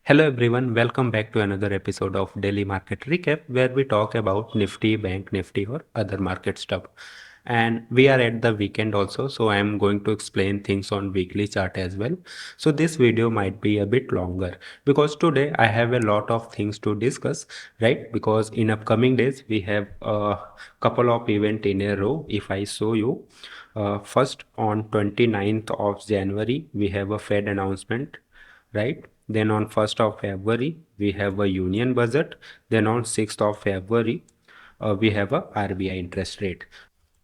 Hello everyone, welcome back to another episode of Daily Market Recap where we talk about Nifty, Bank Nifty or other market stuff. And we are at the weekend also, so I am going to explain things on weekly chart as well. So this video might be a bit longer because today I have a lot of things to discuss, right? Because in upcoming days we have a couple of events in a row. If I show you, first on 29th of January we have a Fed announcement, right? Then on 1st of February, we have a union budget. Then on 6th of February, we have a RBI interest rate.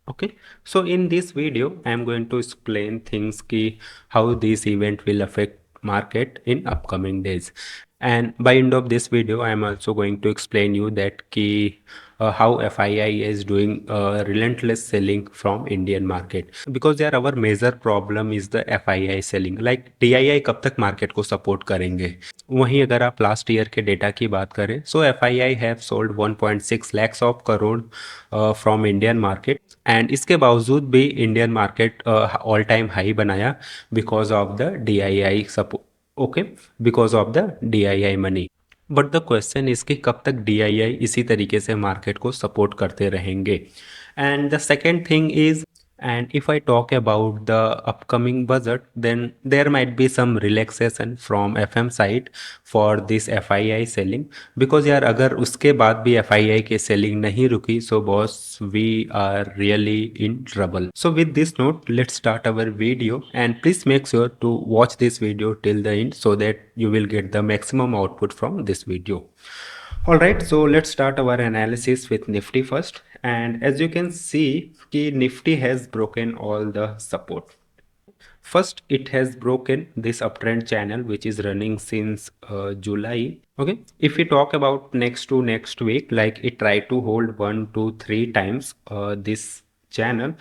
Okay, so in this video, I am going to explain things ki how this event will affect market in upcoming days. And by end of this video, I am also going to explain you that ki how FII is doing relentless selling from Indian market. Because यार our major problem is the FII selling. Like DII कब तक market को support करेंगे? वहीं अगर आप last year के data की बात करें, so FII have sold 1.6 lakhs of crore from Indian market and इसके बावजूद भी Indian market all time high बनाया because of the DII support. Okay, because of the DII money. But the question is कि कब तक DII इसी तरीके से मार्केट को सपोर्ट करते रहेंगे. And the second thing is, and if I talk about the upcoming budget, then there might be some relaxation from FM side for this FII selling. Because यार अगर उसके बाद भी FII के selling नहीं रुकी, so boss we are really in trouble. So with this note, let's start our video and please make sure to watch this video till the end so that you will get the maximum output from this video. Alright, so let's start our analysis with Nifty first. And as you can see, Nifty has broken all the support. First, it has broken this uptrend channel which is running since July. Okay, if we talk about next to next week, like it tried to hold 1, 2, 3 times this channel,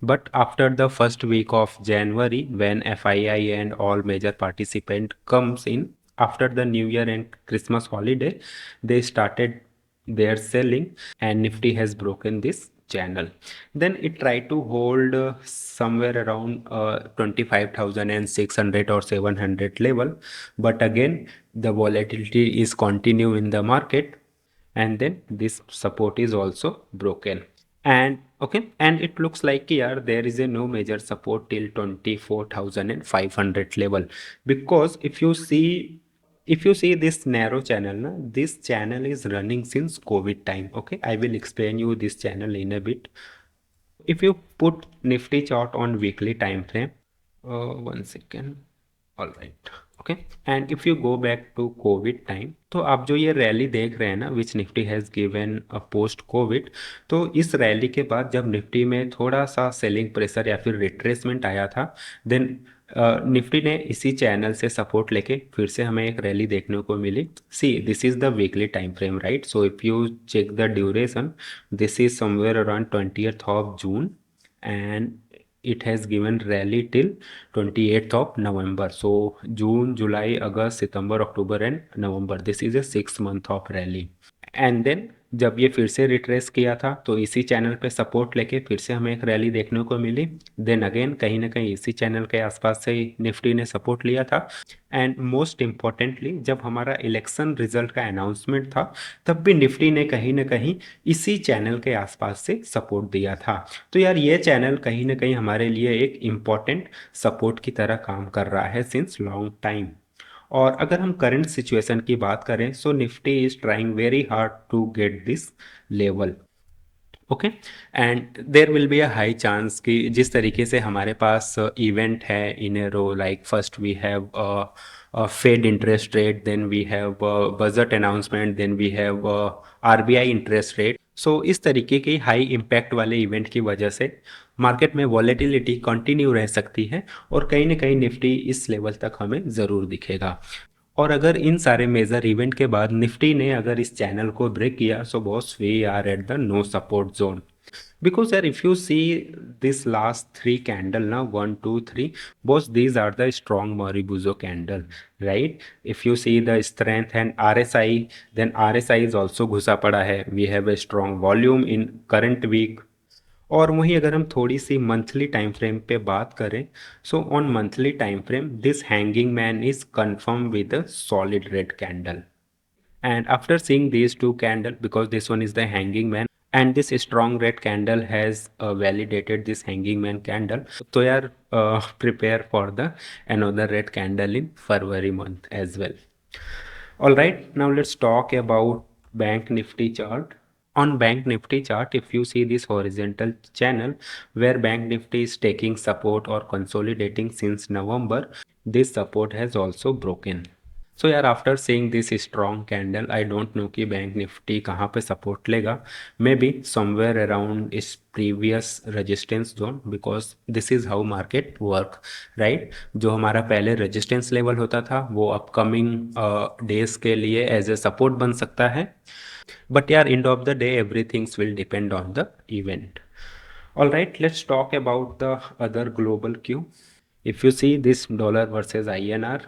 but after the first week of January, when FII and all major participant comes in after the New Year and Christmas holiday, they started their selling and Nifty has broken this channel. Then it tried to hold somewhere around 25,600 or 700 level, but again the volatility is continue in the market and then this support is also broken. And okay, and it looks like here there is a no major support till 24,500 level. Because if you see this narrow channel na, this channel is running since COVID time. Okay, I will explain you this channel in a bit. If you put Nifty chart on weekly time frame, 1 second. All right. Okay, and if you go back to covid time, तो आप जो ये rally देख रहे हैं ना which Nifty has given a post covid, तो इस रैली के बाद जब निफ्टी में थोड़ा सा सेलिंग प्रेशर या फिर रिट्रेसमेंट आया था, देन निफ्टी ने इसी चैनल से सपोर्ट लेके फिर से हमें एक रैली देखने को मिली. See this is the weekly time frame, right? So if you check the duration, this is somewhere around 20th of June and it has given rally till 28th of November. So June, July, August, September, October and November. This is a 6 month of rally. And then जब ये फिर से retrace किया था तो इसी channel पे support लेके फिर से हमें एक रैली देखने को मिली. देन अगेन कहीं ना कहीं इसी चैनल के आसपास से ही निफ्टी ने सपोर्ट लिया था. एंड मोस्ट इम्पॉर्टेंटली जब हमारा इलेक्शन रिजल्ट का अनाउंसमेंट था तब भी निफ्टी ने कहीं ना कहीं इसी चैनल के आसपास से सपोर्ट दिया था. तो यार ये चैनल कहीं ना कहीं हमारे लिए एक इम्पॉर्टेंट सपोर्ट की तरह काम कर रहा है सिंस लॉन्ग टाइम. और अगर हम करंट सिचुएशन की बात करें, so Nifty is trying very hard to get this level. Okay, and there will be a high chance कि जिस तरीके से हमारे पास इवेंट है in a row, like first we have Fed interest rate, then we have budget announcement, then we have RBI interest rate. So इस तरीके के हाई इम्पैक्ट वाले इवेंट की वजह से मार्केट में वॉलेटिलिटी कंटिन्यू रह सकती है और कहीं ना कहीं निफ्टी इस लेवल तक हमें ज़रूर दिखेगा. और अगर इन सारे मेजर इवेंट के बाद निफ्टी ने अगर इस चैनल को ब्रेक किया, so boss we are at the no support zone. Because sir, if you see this last three candle now, 1, 2, 3, both these are the strong Moribuzo candle, right? If you see the strength and RSI, then RSI is also घुसा पड़ा है. We have a strong volume in current week. और वहीं अगर हम थोड़ी सी monthly time frame पे बात करें, so on monthly time frame this hanging man is confirm with a solid red candle. And after seeing these two candle, because this one is the hanging man and this strong red candle has validated this hanging man candle, so यार prepare for the another red candle in February month as well. All right, now let's talk about bank nifty chart. On bank nifty chart, if you see this horizontal channel where bank nifty is taking support or consolidating since November, this support has also broken. सो यार after seeing this strong candle I don't know कि bank Nifty कहाँ पे support लेगा. May be somewhere around इस previous resistance zone, because this is how market work, right. जो हमारा पहले resistance level होता था वो अपकमिंग डेज के लिए एज ए सपोर्ट बन सकता है. बट यार end of the day everything's will depend on the event. All right, let's talk about the other global Q. If you see this dollar versus INR,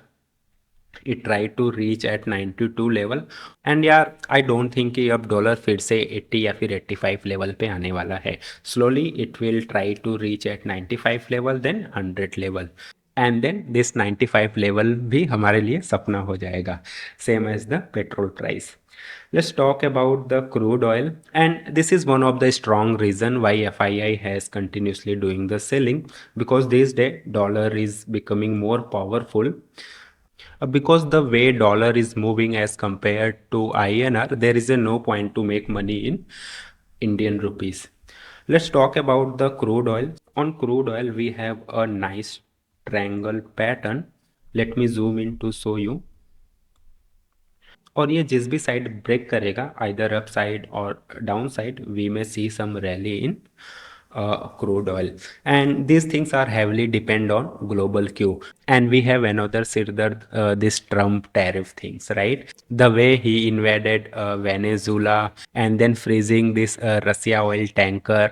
it tried to reach at 92 level. And यार I don't think कि अब dollar फिर से 80 या फिर 85 level पे आने वाला है. Slowly it will try to reach at 95 level, then 100 level, and then this 95 level भी हमारे लिए सपना हो जाएगा, same as the petrol price. Let's talk about the crude oil, and this is one of the strong reason why FII has continuously doing the selling, because these day dollar is becoming more powerful. Because the way dollar is moving as compared to INR, there is a no point to make money in Indian rupees. Let's talk about the crude oil. On crude oil, we have a nice triangle pattern. Let me zoom in to show you. और ये जिस भी side break करेगा, either up side और down side, we may see some rally in crude oil, and these things are heavily depend on global Q. And we have another sirdard, this Trump tariff things, right? The way he invaded Venezuela and then freezing this Russia oil tanker.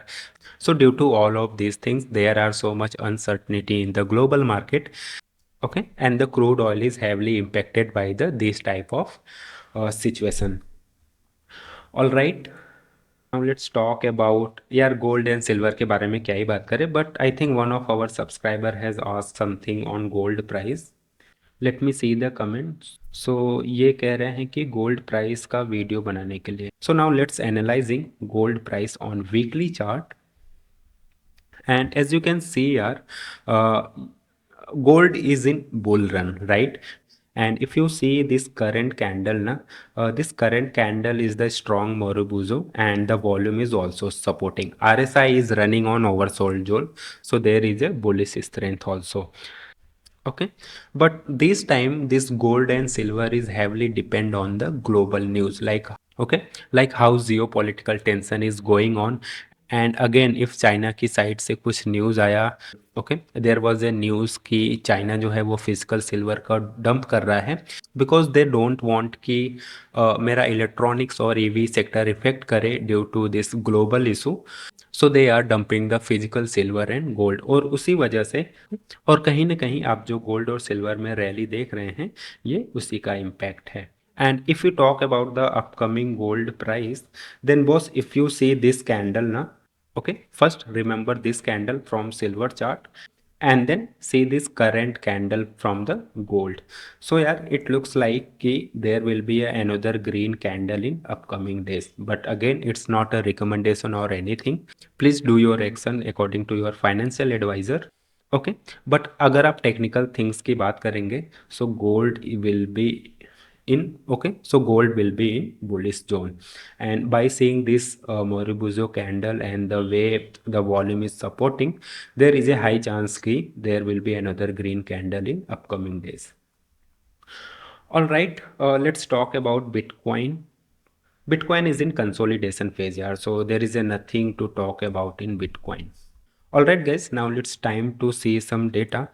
So due to all of these things, there are so much uncertainty in the global market. Okay, and the crude oil is heavily impacted by the this type of situation. All right, now let's talk about यार gold and silver के बारे में क्या ही बात करें, but I think one of our subscriber has asked something on gold price. Let me see the comments. So ये कह रहे हैं कि गोल्ड प्राइस का वीडियो बनाने के लिए. So now let's analysing gold price on weekly chart. And as you can see here, gold is in bull run, right? And if you see this current candle na, this current candle is the strong Morubuzo, and the volume is also supporting. RSI is running on oversold zone, so there is a bullish strength also. Okay, but this time this gold and silver is heavily depend on the global news, like okay, like how geopolitical tension is going on. And again if China की side से कुछ news आया, okay, there was a news कि China जो है वो physical silver का dump कर रहा है, बिकॉज दे डोंट वांट कि मेरा इलेक्ट्रॉनिक्स और ईवी सेक्टर इफेक्ट करे due to this global issue. So they are dumping the physical silver and gold, और उसी वजह से, और कहीं ना कहीं आप जो गोल्ड और सिल्वर में रैली देख रहे हैं ये उसी का इम्पैक्ट है. And if you talk about the upcoming gold price, then boss, if you see this candle na, okay, first remember this candle from silver chart, and then see this current candle from the gold. So yeah, it looks like ki there will be another green candle in upcoming days, but again it's not a recommendation or anything. Please do your action according to your financial advisor. Okay, but अगर आप technical things की बात करेंगे, so gold will be in, okay, so gold will be in bullish zone. And by seeing this Moribuzo candle and the way the volume is supporting, there is a high chance ki there will be another green candle in upcoming days. All right, let's talk about Bitcoin. Bitcoin is in consolidation phase here, so there is a nothing to talk about in Bitcoin. All right guys, now it's time to see some data.